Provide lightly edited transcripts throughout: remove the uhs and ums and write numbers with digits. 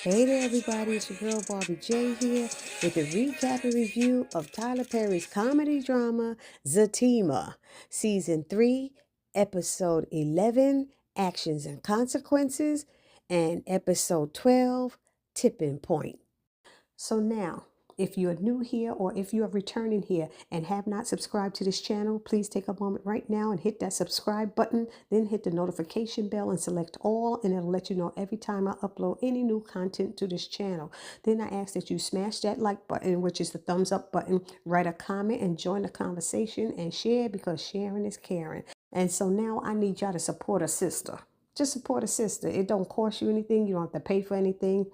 Hey there, everybody. It's your girl Barbie J here with a recap and review of Tyler Perry's comedy drama ZATIMA, Season 3, Episode 11, Actions and Consequences, and Episode 12, Tipping Point. So now, if you're new here or if you are returning here and have not subscribed to this channel, please take a moment right now and hit that subscribe button, then hit the notification bell and select all, and it'll let you know every time I upload any new content to this channel. Then I ask that you smash that like button, which is the thumbs up button, write a comment and join the conversation and share, because sharing is caring. And so now I need y'all to support a sister. Just support a sister. It don't cost you anything. You don't have to pay for anything.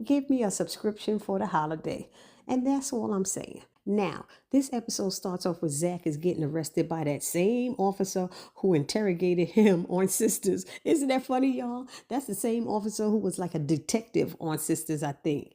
Give me a subscription for the holiday. And that's all I'm saying. Now, this episode starts off with Zach is getting arrested by that same officer who interrogated him on Sisters. Isn't that funny, y'all? That's the same officer who was like a detective on Sisters, I think.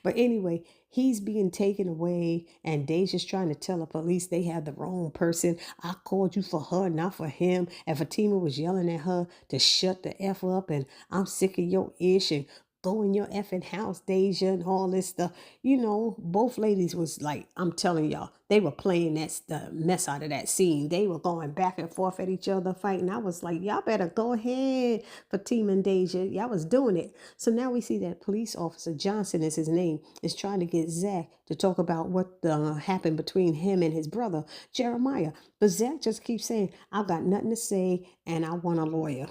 But anyway, he's being taken away, and Deja's trying to tell the police they have the wrong person. I called you for her, not for him. And Fatima was yelling at her to shut the F up, and I'm sick of your ish, and go in your effing house, Deja, and all this stuff. You know, both ladies was like, I'm telling y'all, they were playing the mess out of that scene. They were going back and forth at each other, fighting. I was like, y'all better go ahead, Fatima and Deja. Y'all was doing it. So now we see that police officer, Johnson is his name, is trying to get Zach to talk about what happened between him and his brother, Jeremiah. But Zach just keeps saying, I've got nothing to say and I want a lawyer.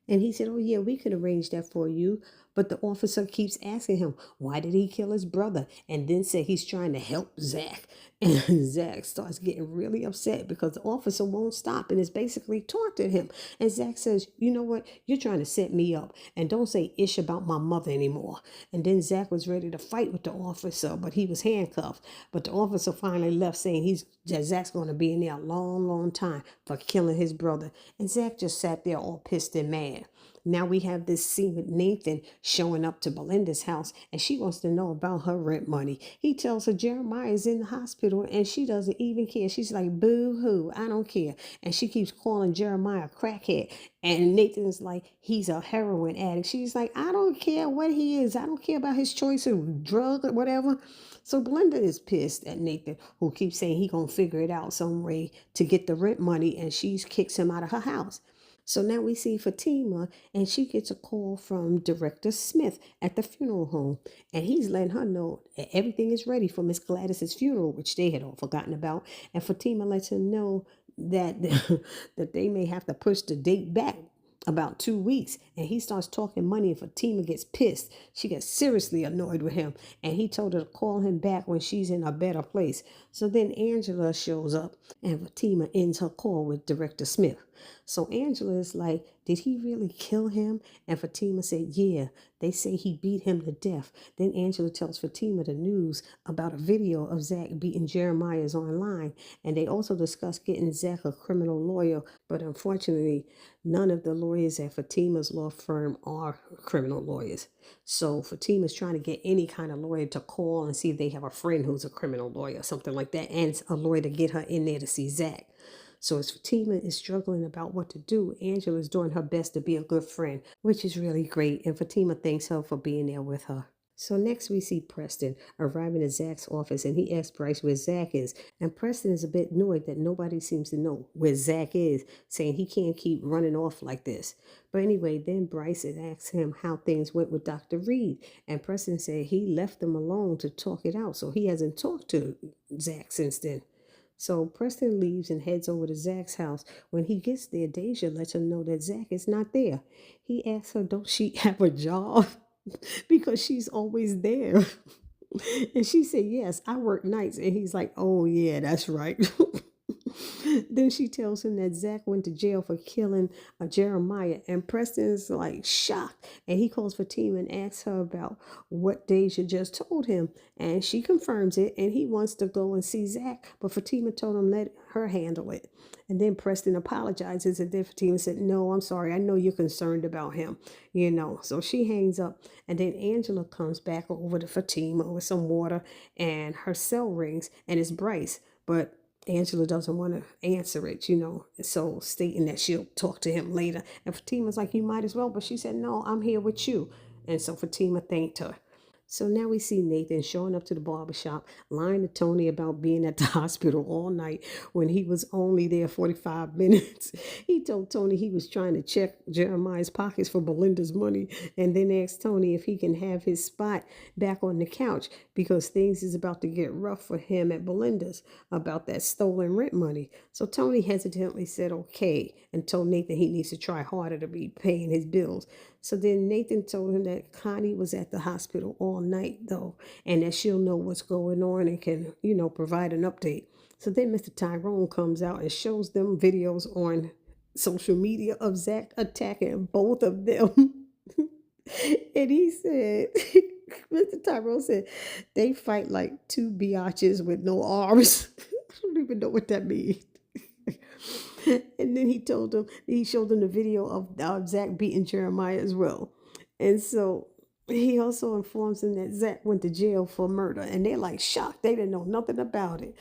And he said, oh, yeah, we could arrange that for you. But the officer keeps asking him, why did he kill his brother? And then say he's trying to help Zach. And Zach starts getting really upset because the officer won't stop and is basically taunting him. And Zach says, you know what? You're trying to set me up. And don't say ish about my mother anymore. And then Zach was ready to fight with the officer, but he was handcuffed. But the officer finally left, saying Zach's going to be in there a long, long time for killing his brother. And Zach just sat there all pissed and mad. Now we have this scene with Nathan showing up to Belinda's house, and she wants to know about her rent money. He tells her Jeremiah is in the hospital, and she doesn't even care. She's like, boo-hoo, I don't care. And she keeps calling Jeremiah a crackhead. And Nathan's like, he's a heroin addict. She's like, I don't care what he is. I don't care about his choice of drug or whatever. So Belinda is pissed at Nathan, who keeps saying he gonna figure it out some way to get the rent money, and she kicks him out of her house. So now we see Fatima, and she gets a call from Director Smith at the funeral home, and he's letting her know that everything is ready for Miss Gladys's funeral, which they had all forgotten about. And Fatima lets him know that that they may have to push the date back about 2 weeks. And he starts talking money, and Fatima gets pissed. She gets seriously annoyed with him, and he told her to call him back when she's in a better place. So then Angela shows up, and Fatima ends her call with Director Smith. So Angela is like, did he really kill him? And Fatima said, yeah, they say he beat him to death. Then Angela tells Fatima the news about a video of Zach beating Jeremiah's online. And they also discuss getting Zach a criminal lawyer. But unfortunately, none of the lawyers at Fatima's law firm are criminal lawyers. So Fatima's trying to get any kind of lawyer to call and see if they have a friend who's a criminal lawyer, something like that, and a lawyer to get her in there to see Zach. So as Fatima is struggling about what to do, Angela is doing her best to be a good friend, which is really great. And Fatima thanks her for being there with her. So next we see Preston arriving at Zach's office, and he asks Bryce where Zach is. And Preston is a bit annoyed that nobody seems to know where Zach is, saying he can't keep running off like this. But anyway, then Bryce asks him how things went with Dr. Reed. And Preston said he left them alone to talk it out, so he hasn't talked to Zach since then. So Preston leaves and heads over to Zach's house. When he gets there, Deja lets him know that Zach is not there. He asks her, don't she have a job? Because she's always there. And she said, yes, I work nights. And he's like, oh, yeah, that's right. Then she tells him that Zach went to jail for killing Jeremiah, and Preston's like shocked, and he calls Fatima and asks her about what Deja just told him, and she confirms it, and he wants to go and see Zach, but Fatima told him let her handle it. And then Preston apologizes, and then Fatima said, no, I'm sorry, I know you're concerned about him, so she hangs up. And then Angela comes back over to Fatima with some water, and her cell rings, and it's Bryce, but Angela doesn't want to answer it, so stating that she'll talk to him later. And Fatima's like, you might as well. But she said, no, I'm here with you. And so Fatima thanked her. So now we see Nathan showing up to the barbershop, lying to Tony about being at the hospital all night when he was only there 45 minutes. He told Tony he was trying to check Jeremiah's pockets for Belinda's money and then asked Tony if he can have his spot back on the couch because things is about to get rough for him at Belinda's about that stolen rent money. So Tony hesitantly said okay and told Nathan he needs to try harder to be paying his bills. So then Nathan told him that Connie was at the hospital all night, though, and that she'll know what's going on and can, provide an update. So then Mr. Tyrone comes out and shows them videos on social media of Zach attacking both of them. And he said, Mr. Tyrone said, they fight like two biatches with no arms. I don't even know what that means. And then he showed them the video of Zach beating Jeremiah as well. And so he also informs them that Zach went to jail for murder. And they're like shocked. They didn't know nothing about it.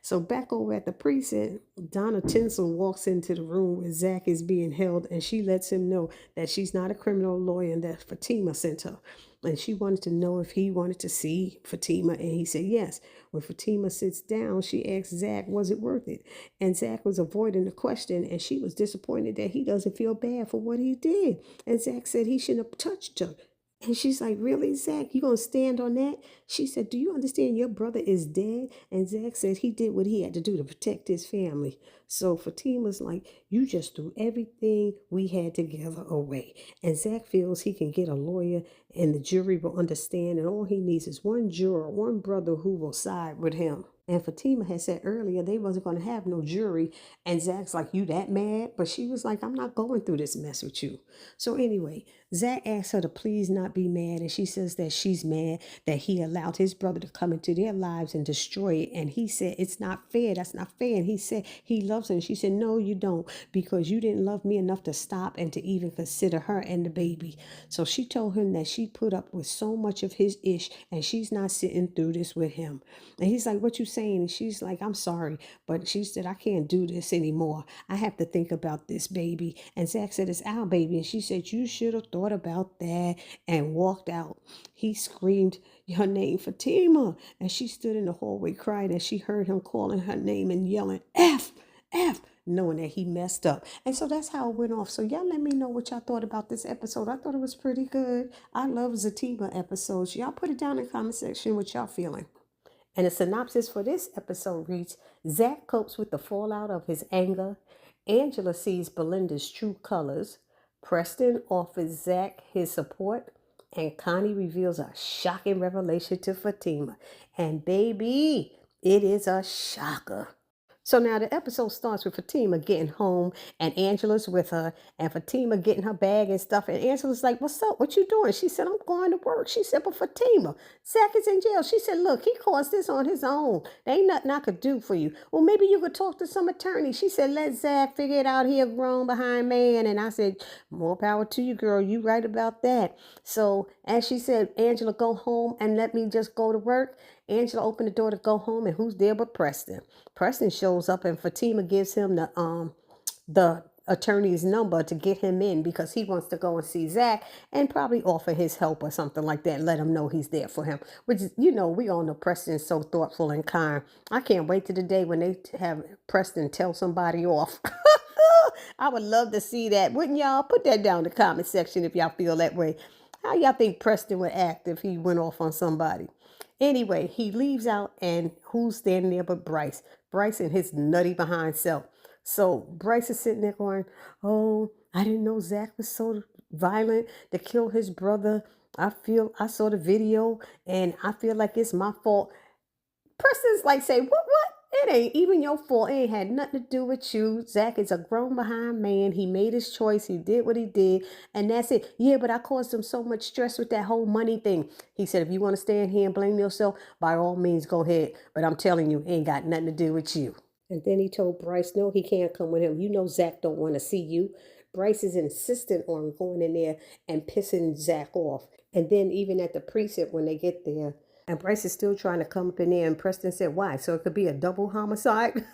So back over at the precinct, Donna Tinsel walks into the room where Zach is being held, and she lets him know that she's not a criminal lawyer and that Fatima sent her. And she wanted to know if he wanted to see Fatima, and he said yes. When Fatima sits down, she asks Zach, was it worth it? And Zach was avoiding the question, and she was disappointed that he doesn't feel bad for what he did. And Zach said he shouldn't have touched her. And she's like, really, Zach? You going to stand on that? She said, do you understand your brother is dead? And Zach said he did what he had to do to protect his family. So Fatima's like, you just threw everything we had together away. And Zach feels he can get a lawyer and the jury will understand. And all he needs is one juror, one brother who will side with him. And Fatima had said earlier they wasn't going to have no jury. And Zach's like, you that mad? But she was like, I'm not going through this mess with you. So anyway, Zach asks her to please not be mad. And she says that she's mad that he allowed his brother to come into their lives and destroy it. And he said, it's not fair. That's not fair. And he said he loves her. And she said, no, you don't, because you didn't love me enough to stop and to even consider her and the baby. So she told him that she put up with so much of his ish and she's not sitting through this with him. And he's like, what you saying? And she's like, I'm sorry, but she said, I can't do this anymore. I have to think about this baby. And Zach said, it's our baby. And she said, you should have thought about that, and walked out. He screamed her name, Fatima. And she stood in the hallway crying as she heard him calling her name and yelling, F, F, knowing that he messed up. And so that's how it went off. So y'all let me know what y'all thought about this episode. I thought it was pretty good. I love ZATIMA episodes. Y'all put it down in the comment section what y'all feeling. And the synopsis for this episode reads, Zach copes with the fallout of his anger. Angela sees Belinda's true colors. Preston offers Zach his support. And Connie reveals a shocking revelation to Fatima. And baby, it is a shocker. So now the episode starts with Fatima getting home and Angela's with her and Fatima getting her bag and stuff. And Angela's like, what's up? What you doing? She said, I'm going to work. She said, but Fatima, Zach is in jail. She said, look, he caused this on his own. There ain't nothing I could do for you. Well, maybe you could talk to some attorney. She said, let Zach figure it out. He a grown behind man. And I said, more power to you, girl. You right about that. So as she said, Angela, go home and let me just go to work. Angela opened the door to go home, and who's there but Preston? Preston shows up, and Fatima gives him the attorney's number to get him in because he wants to go and see Zach and probably offer his help or something like that and let him know he's there for him. Which is, we all know Preston's so thoughtful and kind. I can't wait to the day when they have Preston tell somebody off. I would love to see that. Wouldn't y'all? Put that down in the comment section if y'all feel that way. How y'all think Preston would act if he went off on somebody? Anyway, he leaves out, and who's standing there but Bryce? Bryce and his nutty behind self. So Bryce is sitting there going, oh, I didn't know Zach was so violent to kill his brother. I saw the video, and I feel like it's my fault. Preston's like, say, what? It ain't even your fault. It ain't had nothing to do with you. Zach is a grown behind man. He made his choice. He did what he did. And that's it. Yeah, but I caused him so much stress with that whole money thing. He said, if you want to stand here and blame yourself, by all means, go ahead. But I'm telling you, it ain't got nothing to do with you. And then he told Bryce, no, he can't come with him. You know Zach don't want to see you. Bryce is insistent on going in there and pissing Zach off. And then even at the precinct when they get there, and Bryce is still trying to come up in there, and Preston said, why? So it could be a double homicide?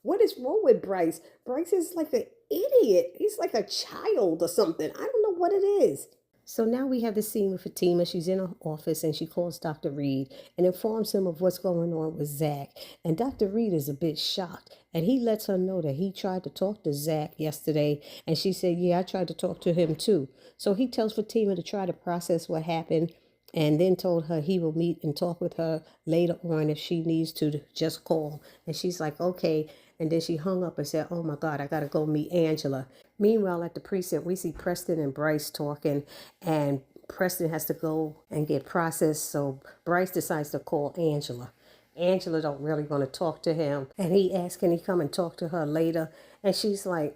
What is wrong with Bryce? Bryce is like an idiot. He's like a child or something. I don't know what it is. So now we have the scene with Fatima. She's in her office and she calls Dr. Reed and informs him of what's going on with Zach. And Dr. Reed is a bit shocked. And he lets her know that he tried to talk to Zach yesterday. And she said, yeah, I tried to talk to him too. So he tells Fatima to try to process what happened and then told her he will meet and talk with her later on if she needs to just call. And she's like, okay. And then she hung up and said, oh my God, I got to go meet Angela. Meanwhile, at the precinct, we see Preston and Bryce talking, and Preston has to go and get processed. So Bryce decides to call Angela. Angela don't really want to talk to him. And he asks, can he come and talk to her later? And she's like,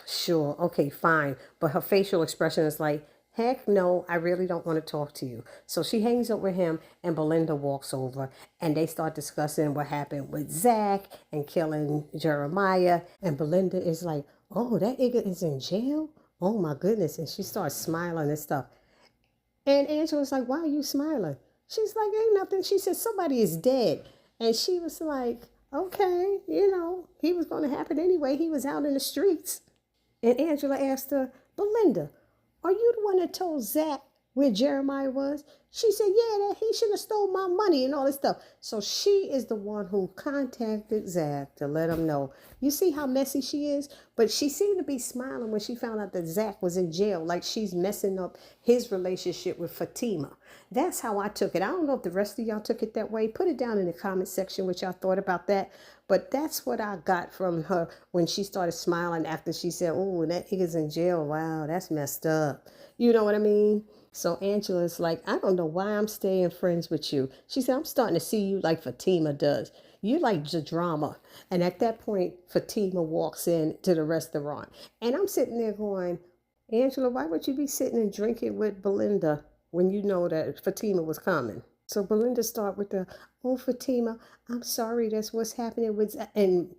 sure, okay, fine. But her facial expression is like, heck no, I really don't want to talk to you. So she hangs up with him and Belinda walks over and they start discussing what happened with Zach and killing Jeremiah. And Belinda is like, oh, that nigga is in jail? Oh my goodness. And she starts smiling and stuff. And Angela's like, why are you smiling? She's like, ain't nothing. She said, somebody is dead. And she was like, okay, he was going to happen anyway. He was out in the streets. And Angela asked her, Belinda, are you the one that told Zach where Jeremiah was? She said, yeah, that he should have stole my money and all this stuff. So she is the one who contacted Zach to let him know. You see how messy she is? But she seemed to be smiling when she found out that Zach was in jail, like she's messing up his relationship with Fatima. That's how I took it. I don't know if the rest of y'all took it that way. Put it down in the comment section what y'all thought about that. But that's what I got from her when she started smiling after she said, oh, that nigga's in jail. Wow, that's messed up. You know what I mean? So Angela's like, I don't know why I'm staying friends with you. She said, I'm starting to see you like Fatima does. You like the drama. And at that point, Fatima walks in to the restaurant. And I'm sitting there going, Angela, why would you be sitting and drinking with Belinda when you know that Fatima was coming? So Belinda start with the, oh, Fatima, I'm sorry, that's what's happening with, and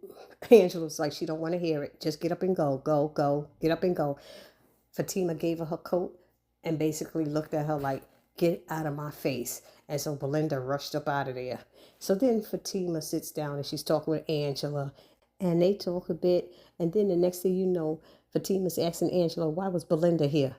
Angela's like, she don't want to hear it. Just get up and go, get up and go. Fatima gave her coat and basically looked at her like, get out of my face. And so Belinda rushed up out of there. So then Fatima sits down and she's talking with Angela and they talk a bit. And then the next thing you know, Fatima's asking Angela, why was Belinda here?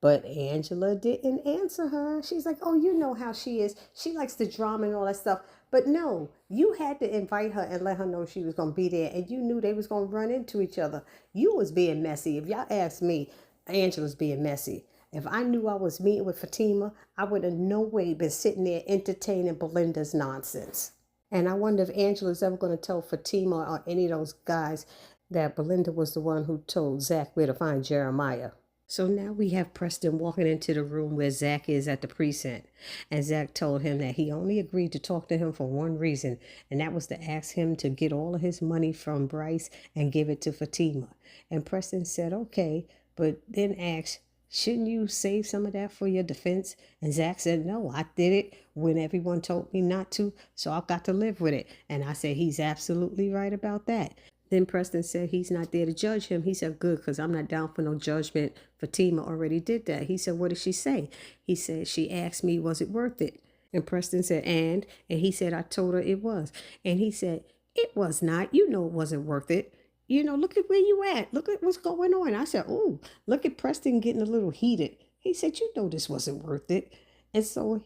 But Angela didn't answer her. She's like, oh, you know how she is. She likes the drama and all that stuff. But no, you had to invite her and let her know she was going to be there. And you knew they was going to run into each other. You was being messy. If y'all ask me, Angela's being messy. If I knew I was meeting with Fatima, I would have no way been sitting there entertaining Belinda's nonsense. And I wonder if Angela's ever going to tell Fatima or any of those guys that Belinda was the one who told Zach where to find Jeremiah. So now we have Preston walking into the room where Zach is at the precinct. And Zach told him that he only agreed to talk to him for one reason, and that was to ask him to get all of his money from Bryce and give it to Fatima. And Preston said, okay, but then asked, shouldn't you save some of that for your defense? And Zach said, no, I did it when everyone told me not to, so I've got to live with it. And I said, he's absolutely right about that. Then Preston said he's not there to judge him. He said, good, because I'm not down for no judgment. Fatima already did that. He said, what did she say? He said, she asked me, was it worth it? And Preston said, and he said, I told her it was. And he said, it was not. You know it wasn't worth it. Look at where you at. Look at what's going on. I said, oh, look at Preston getting a little heated. He said, you know this wasn't worth it. And so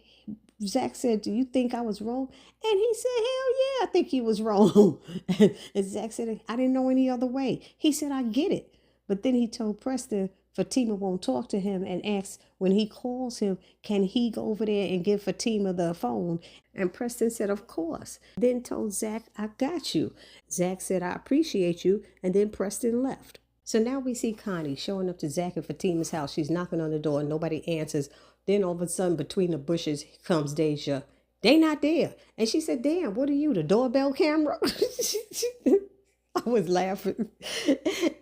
Zach said, do you think I was wrong? And he said, hell yeah, I think he was wrong. And Zach said, I didn't know any other way. He said, I get it. But then he told Preston Fatima won't talk to him and asks when he calls him, can he go over there and give Fatima the phone? And Preston said, of course. Then told Zach, I got you. Zach said, I appreciate you. And then Preston left. So now we see Connie showing up to Zach and Fatima's house. She's knocking on the door and nobody answers. Then all of a sudden, between the bushes comes Deja. They not there. And she said, damn, what are you, the doorbell camera? I was laughing.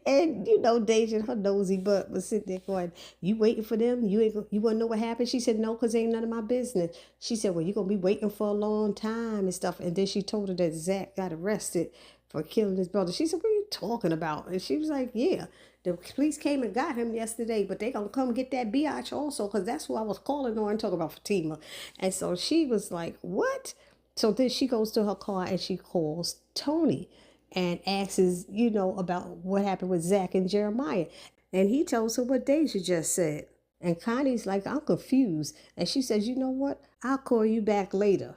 And, Deja, her nosy butt was sitting there going, you waiting for them? You want to know what happened? She said, no, because ain't none of my business. She said, well, you're going to be waiting for a long time and stuff. And then she told her that Zach got arrested for killing his brother. She said, what are you talking about? And she was like, yeah, the police came and got him yesterday, but they going to come get that biatch also, because that's who I was calling on and talking about Fatima. And so she was like, what? So then she goes to her car and she calls Tony and asks, about what happened with Zach and Jeremiah. And he tells her what Deja just said. And Connie's like, I'm confused. And she says, you know what? I'll call you back later.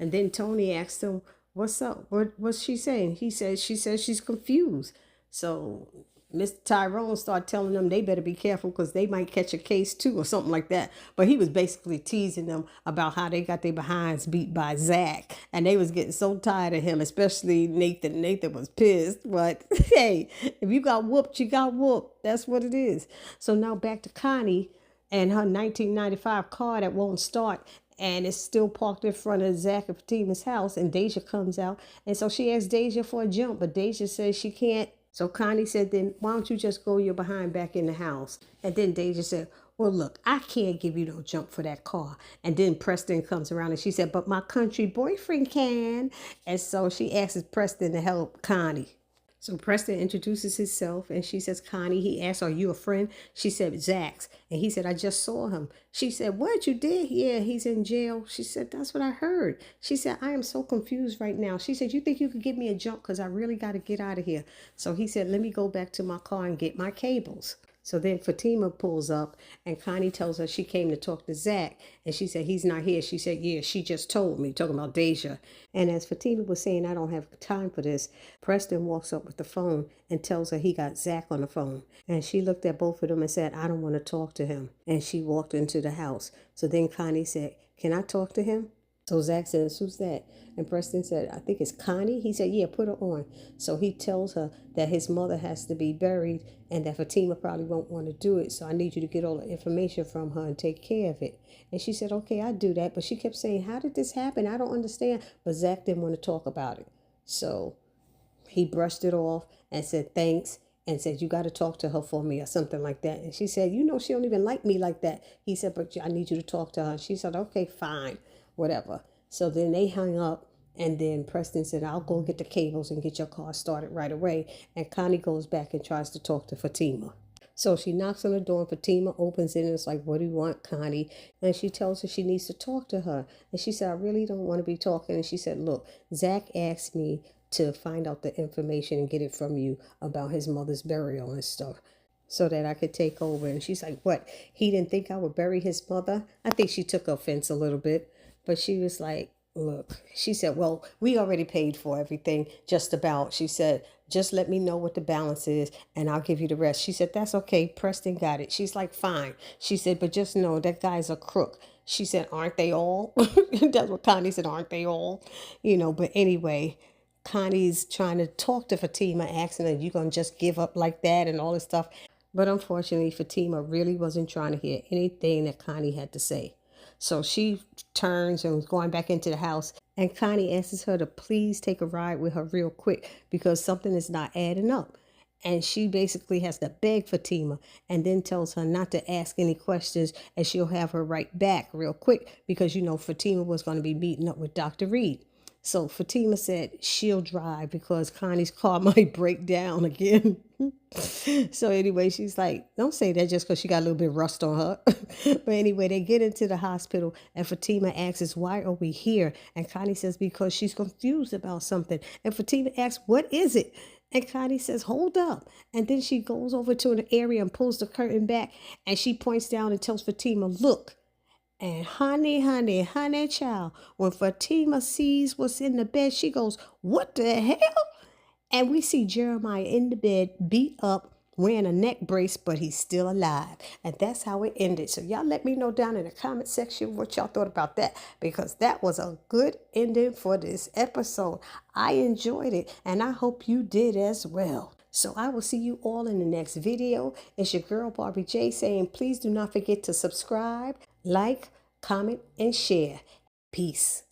And then Tony asked him, what's up? What's she saying? She says she's confused. So Mr. Tyrone started telling them they better be careful because they might catch a case too or something like that. But he was basically teasing them about how they got their behinds beat by Zach. And they was getting so tired of him, especially Nathan. Nathan was pissed. But hey, if you got whooped, you got whooped. That's what it is. So now back to Connie and her 1995 car that won't start, and it's still parked in front of Zach and Fatima's house, and Deja comes out, and so she asks Deja for a jump, but Deja says she can't. So Connie said, then why don't you just go your behind back in the house? And then Deja said, well, look, I can't give you no jump for that car. And then Preston comes around and she said, but my country boyfriend can. And so she asks Preston to help Connie. So Preston introduces himself and she says, Connie, he asks, are you a friend? She said, Zach's. And he said, I just saw him. She said, what, you did? Yeah, he's in jail. She said, that's what I heard. She said, I am so confused right now. She said, you think you could give me a jump because I really got to get out of here. So he said, let me go back to my car and get my cables. So then Fatima pulls up and Connie tells her she came to talk to Zach. And she said, he's not here. She said, yeah, she just told me, talking about Deja. And as Fatima was saying, I don't have time for this, Preston walks up with the phone and tells her he got Zach on the phone. And she looked at both of them and said, I don't want to talk to him. And she walked into the house. So then Connie said, can I talk to him? So Zach says, who's that? And Preston said, I think it's Connie. He said, yeah, put her on. So he tells her that his mother has to be buried and that Fatima probably won't want to do it. So I need you to get all the information from her and take care of it. And she said, okay, I'll do that. But she kept saying, how did this happen? I don't understand. But Zach didn't want to talk about it. So he brushed it off and said, thanks. And said, you got to talk to her for me or something like that. And she said, you know, she don't even like me like that. He said, but I need you to talk to her. She said, okay, fine, whatever. So then they hung up. And then Preston said, I'll go get the cables and get your car started right away. And Connie goes back and tries to talk to Fatima. So she knocks on the door and Fatima opens it and it's like, what do you want, Connie? And she tells her she needs to talk to her. And she said, I really don't want to be talking. And she said, look, Zach asked me to find out the information and get it from you about his mother's burial and stuff so that I could take over. And she's like, what? He didn't think I would bury his mother? I think she took offense a little bit, but she was like, look, she said, well, we already paid for everything, just about. She said, just let me know what the balance is and I'll give you the rest. She said, that's okay. Preston got it. She's like, fine. She said, but just know that guy's a crook. She said, aren't they all? That's what Connie said, aren't they all? But anyway, Connie's trying to talk to Fatima, asking her, you going to just give up like that and all this stuff. But unfortunately, Fatima really wasn't trying to hear anything that Connie had to say. So she turns and was going back into the house. And Connie asks her to please take a ride with her real quick because something is not adding up. And she basically has to beg Fatima and then tells her not to ask any questions and she'll have her right back real quick because, Fatima was going to be meeting up with Dr. Reed. So Fatima said she'll drive because Connie's car might break down again. So anyway, she's like, don't say that just because she got a little bit of rust on her. But anyway, they get into the hospital and Fatima asks, why are we here? And Connie says, because she's confused about something. And Fatima asks, what is it? And Connie says, hold up. And then she goes over to an area and pulls the curtain back. And she points down and tells Fatima, look. And honey, child, when Fatima sees what's in the bed, she goes, what the hell? And we see Jeremiah in the bed, beat up, wearing a neck brace, but he's still alive. And that's how it ended. So y'all let me know down in the comment section what y'all thought about that, because that was a good ending for this episode. I enjoyed it, and I hope you did as well. So I will see you all in the next video. It's your girl, Barbie J, saying please do not forget to subscribe, like, comment, and share. Peace.